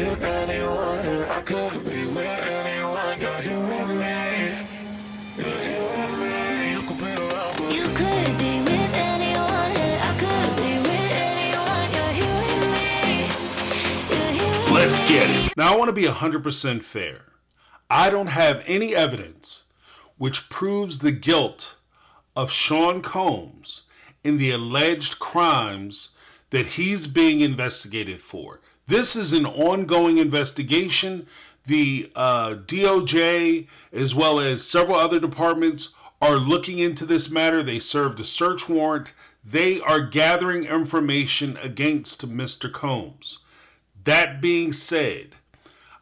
with anyone. I could be with anyone. You're here with me. You're here with me. You could be around with me. You could be with anyone. I could be with anyone. You're here with me. You're here with me. Let's get it. Now, I want to be 100% fair. I don't have any evidence which proves the guilt of Sean Combs in the alleged crimes that he's being investigated for. This is an ongoing investigation. The DOJ, as well as several other departments, are looking into this matter. They served a search warrant. They are gathering information against Mr. Combs. That being said,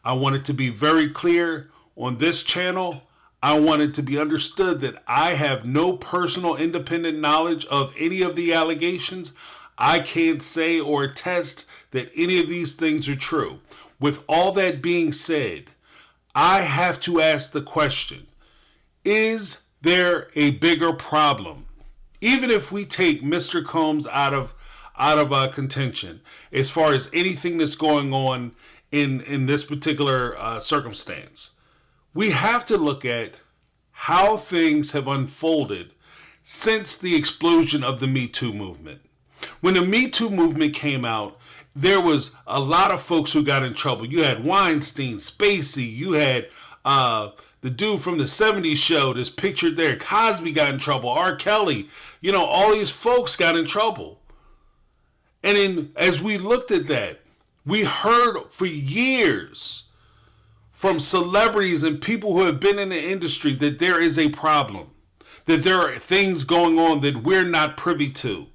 I want it to be very clear on this channel. I want it to be understood that I have no personal independent knowledge of any of the allegations. I can't say or attest that any of these things are true. With all that being said, I have to ask the question, is there a bigger problem? Even if we take Mr. Combs out of contention, as far as anything that's going on in this particular circumstance, we have to look at how things have unfolded since the explosion of the Me Too movement. When the Me Too movement came out, there was a lot of folks who got in trouble. You had Weinstein, Spacey, you had the dude from the 70s show that's pictured there. Cosby got in trouble, R. Kelly. You know, all these folks got in trouble. And as we looked at that, we heard for years from celebrities and people who have been in the industry that there is a problem, that there are things going on that we're not privy to,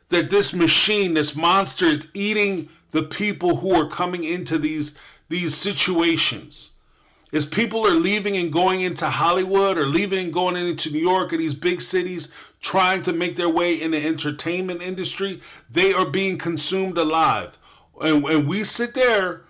that this machine, this monster is eating the people who are coming into these situations. As people are leaving and going into Hollywood or leaving and going into New York or these big cities trying to make their way in the entertainment industry, they are being consumed alive. And we sit there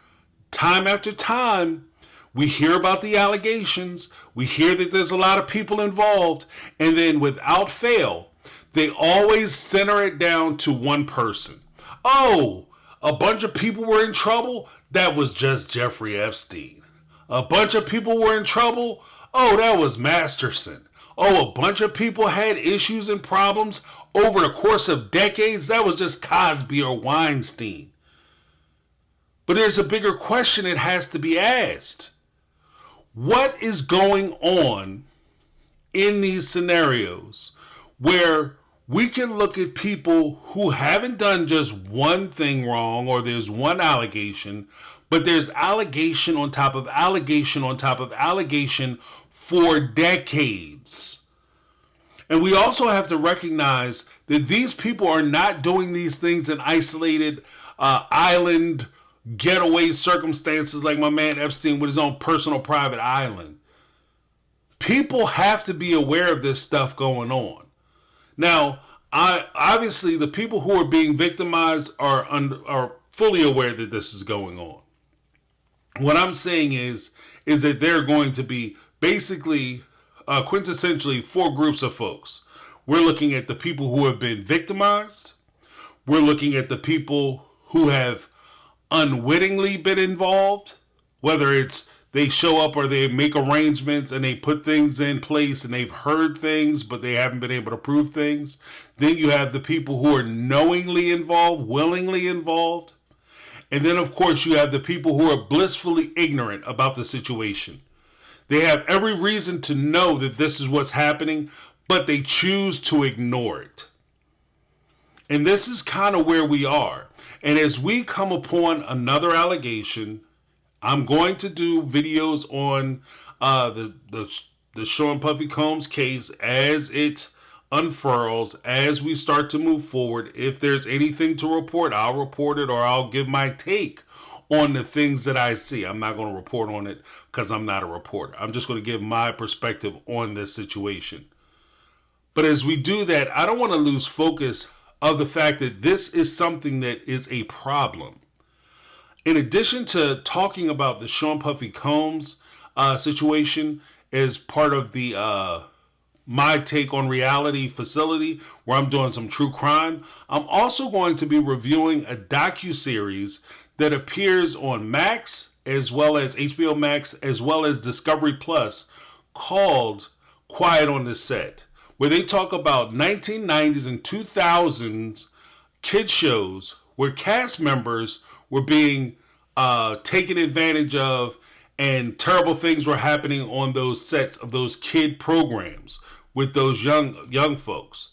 time after time. We hear about the allegations. We hear that there's a lot of people involved. And then without fail, they always center it down to one person. Oh, a bunch of people were in trouble? That was just Jeffrey Epstein. A bunch of people were in trouble? Oh, that was Masterson. Oh, a bunch of people had issues and problems over the course of decades? That was just Cosby or Weinstein. But there's a bigger question that has to be asked. What is going on in these scenarios where we can look at people who haven't done just one thing wrong, or there's one allegation, but there's allegation on top of allegation on top of allegation for decades? And we also have to recognize that these people are not doing these things in isolated island getaway circumstances like my man Epstein with his own personal private island. People have to be aware of this stuff going on. Now, obviously the people who are being victimized are fully aware that this is going on. What I'm saying is that there are going to be basically quintessentially four groups of folks. We're looking at the people who have been victimized. We're looking at the people who have unwittingly been involved, whether it's they show up or they make arrangements and they put things in place and they've heard things but they haven't been able to prove things. Then you have the people who are knowingly involved, willingly involved. And then of course you have the people who are blissfully ignorant about the situation. They have every reason to know that this is what's happening, but they choose to ignore it. And this is kind of where we are. And as we come upon another allegation, I'm going to do videos on the Sean Puffy Combs case as it unfurls, as we start to move forward. If there's anything to report, I'll report it, or I'll give my take on the things that I see. I'm not going to report on it because I'm not a reporter. I'm just going to give my perspective on this situation. But as we do that, I don't want to lose focus of the fact that this is something that is a problem. In addition to talking about the Sean Puffy Combs situation as part of the My Take on Reality facility where I'm doing some true crime, I'm also going to be reviewing a docuseries that appears on Max as well as HBO Max as well as Discovery Plus called Quiet on the Set, where they talk about 1990s and 2000s kid shows where cast members were being taken advantage of and terrible things were happening on those sets of those kid programs with those young folks.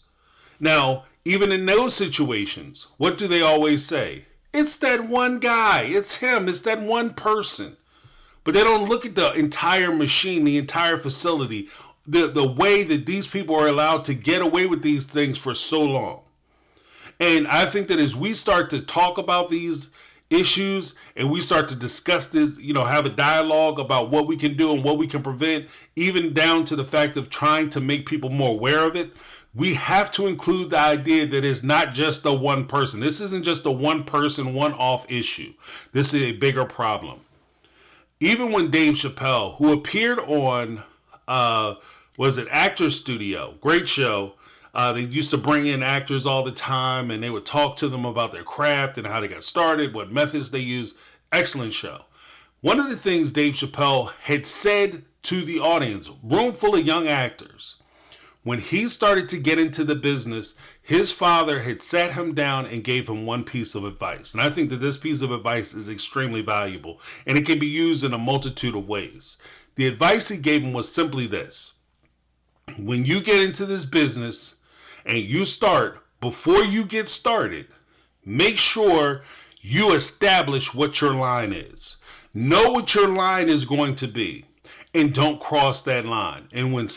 Now, even in those situations, what do they always say? It's that one guy. It's him. It's that one person. But they don't look at the entire machine, the entire facility, the way that these people are allowed to get away with these things for so long. And I think that as we start to talk about these issues and we start to discuss this, have a dialogue about what we can do and what we can prevent, even down to the fact of trying to make people more aware of it, we have to include the idea that it's not just the one person. This isn't just a one person, one-off issue. This is a bigger problem. Even when Dave Chappelle, who appeared on, Actors Studio, great show. They used to bring in actors all the time and they would talk to them about their craft and how they got started, what methods they use. Excellent show. One of the things Dave Chappelle had said to the audience, room full of young actors, when he started to get into the business, his father had sat him down and gave him one piece of advice. And I think that this piece of advice is extremely valuable and it can be used in a multitude of ways. The advice he gave him was simply this: when you get into this business and you start, before you get started, make sure you establish what your line is. Know what your line is going to be and don't cross that line. And when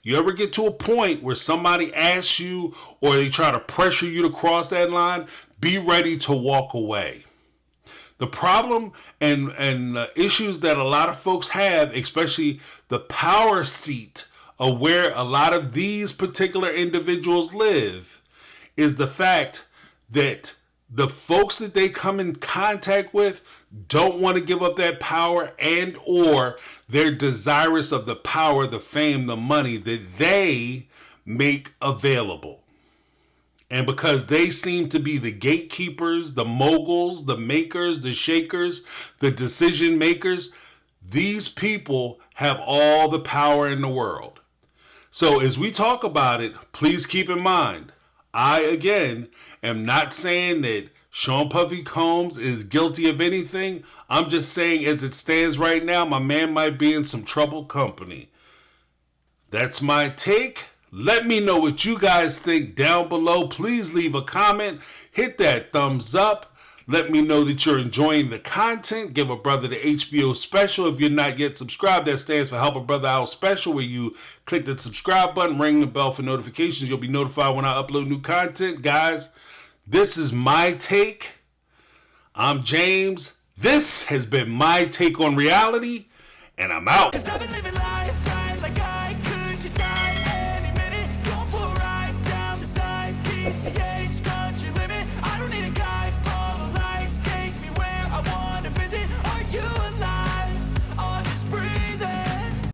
you ever get to a point where somebody asks you or they try to pressure you to cross that line, be ready to walk away. The problem and issues that a lot of folks have, especially the power seat of where a lot of these particular individuals live, is the fact that the folks that they come in contact with don't want to give up that power, and or they're desirous of the power, the fame, the money that they make available. And because they seem to be the gatekeepers, the moguls, the makers, the shakers, the decision makers, these people have all the power in the world. So as we talk about it, please keep in mind, I, again, am not saying that Sean Puffy Combs is guilty of anything. I'm just saying, as it stands right now, my man might be in some troubled company. That's my take. Let me know what you guys think down below. Please leave a comment. Hit that thumbs up. Let me know that you're enjoying the content. Give a brother the HBO special. If you're not yet subscribed, that stands for Help a Brother Out Special, where you click the subscribe button, ring the bell for notifications. You'll be notified when I upload new content. Guys, this is My Take. I'm James. This has been My Take on Reality, and I'm out.